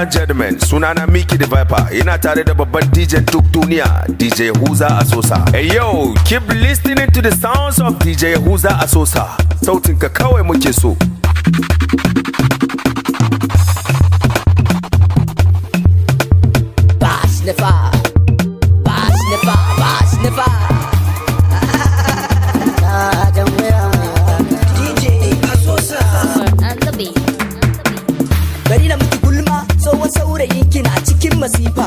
and gentlemen, sunana Miki the Viper. Ina tare da babban DJ duk duniya, DJ Yahuza Asosa. Hey yo, keep listening to the sounds of DJ Yahuza Asosa. Sautin ka kawai muke so. Bari na miki gulma, tsohon saurayinki na cikin masifa.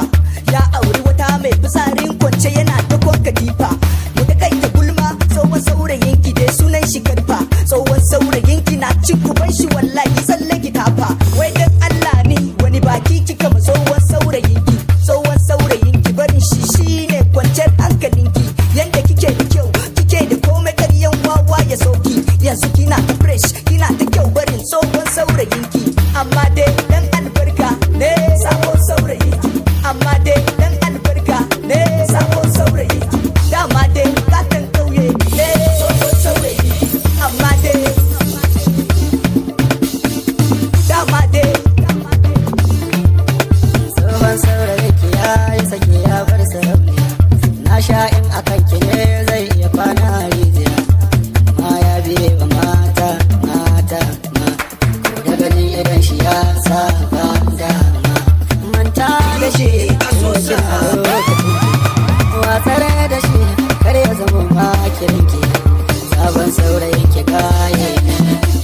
Ya auri wata mai fitsarin kwance yana ta katifa. Mu da kai ta gulma, tsohon saurayinki dai sunan shi karfa. Tsohon saurayinki na cin kuban shi wallahi tsalle ki tafa. Wai dan Allah ne wani baki kika ma tsohon saurayinki. Tsohon saurayinki barin shi shine kwanciyar hankalinki. Yanda kike da kyau, kike da komai karyan wawa ya sauki. Yanzu kina ta fresh, kina ta kyau barin tsohon saurayinki. Amma dai dan albarka ne sabon saurayi, amma dai dan albarka ne sabon saurayi, dama dai gatan kauye ne sabon saurayi, amma dai dama dai sabon saurayi ki yayi sake ya bar sarauniya. Na sha in akan ki ne zai iya kwana rijiya, amma ya biye wa mata idan shi ya saba dama manta da shi a sosa watsare da shi kar ya zama makirinki. Sabon saurayin ki kaye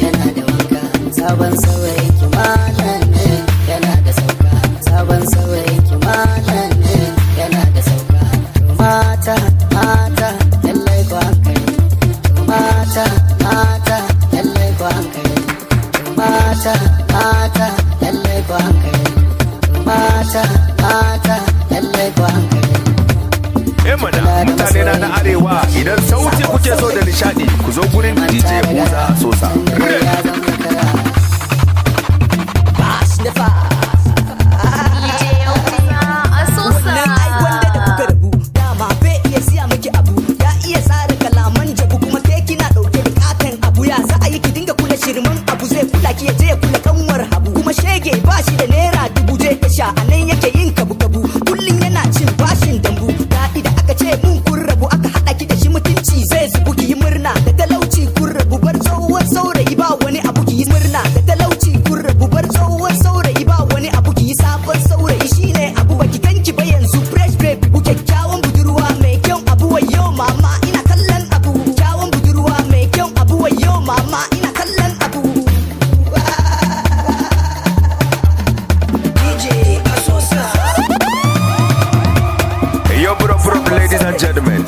yana da wanka, sabon saurayin ki malam ne yana da sauka, sabon saurayin ki malam ne yana da sauka. Mata lallai ku hankali, mata lallai ku hankali, mata lallai ku hankali, mata lallai ku hankali. Mana mutane na arewa idan sauti kuke so da nishadi ku zo gurin DJ Yahuza Asosa.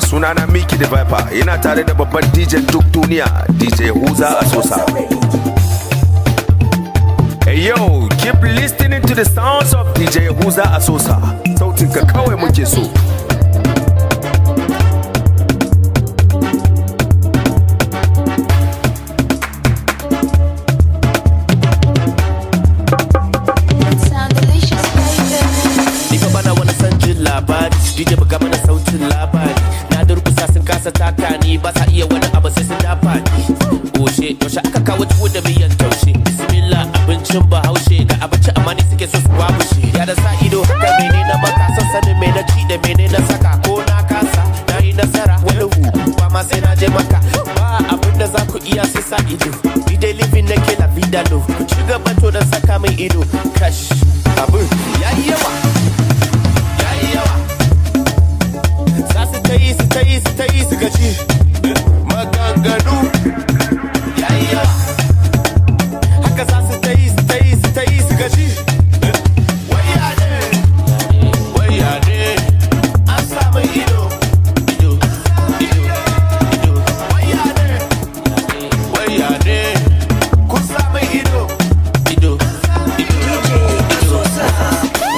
Sunana Miki the Viper, ina tare da babban DJ duk duniya, DJ Yahuza Asosa. Hey yo, keep listening to the sounds of DJ Yahuza Asosa. Sautin ka kawai muke so. DJ buga mana sautin labari, na durkusa sun kasa taka ni, ba sa iya wani abu sai sun dafa ni. Oshe, yaushe aka kawo tuwo da miyan taushe, bismillah abincin bahaushe, ga abinci amma ni suke so su wabushe. Ya da sa ido haka mene na maka, son sanin me na ci da mene na saka, ko na kasa na yi nasara wani hu ba ma sai na je maka. Ba abin da za ku iya sai sa ido, DJ living na ke la vida lo, ku ci gaba to da saka min ido. Kash, abin yayi yawa, yayi yawa. Ta yi su gaji maganganu yayi yawa, haka za su ta yi su gaji. Waya ne an samu ido waya ne kun samu ido.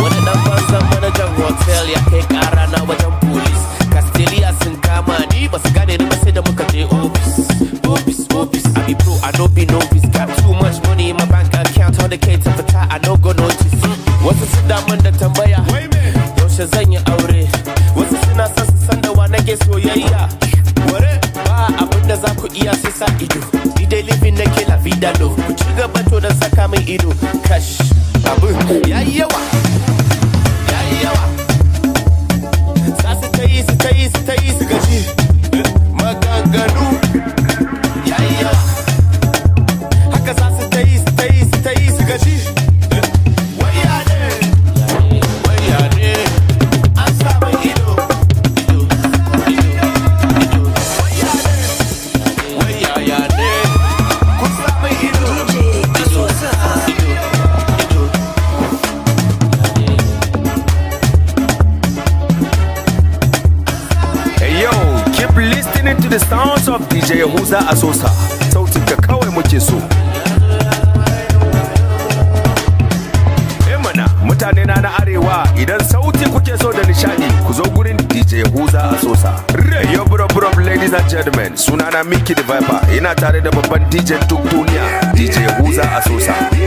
Wani dan banzan manajan hotel ya kai kara na wajen police. Castelia sun kama ni, ba su gane ni ba sai da muka je office. I be pro, I no be novice. Got too much money in my bank account, 100K ta fita, I no go notice. Wasu su damun da tambaya, yaushe zan yi aure. Wasu suna son su san da wa nake soyayya. Ware ba abin da za ku iya sai sa ido. Ni dai living nake la vida lo. Ku ci gaba to da saka min ido. Kash, abin yayi yawa. Yayi yawa. Za su ta yi su gaji. Maganganu yayi yawa. Haka za su ta yi su gaji. To the sounds of DJ Yahuza Asosa, sautin ka kawai muke so. Mana mutane na arewa idan sauti kuke so da nishadi ku zo gurin DJ Yahuza Asosa. Yo bro, ladies and gentlemen, sunana Mickey the Viper, ina tare da babban DJ duk duniya DJ Yahuza Asosa.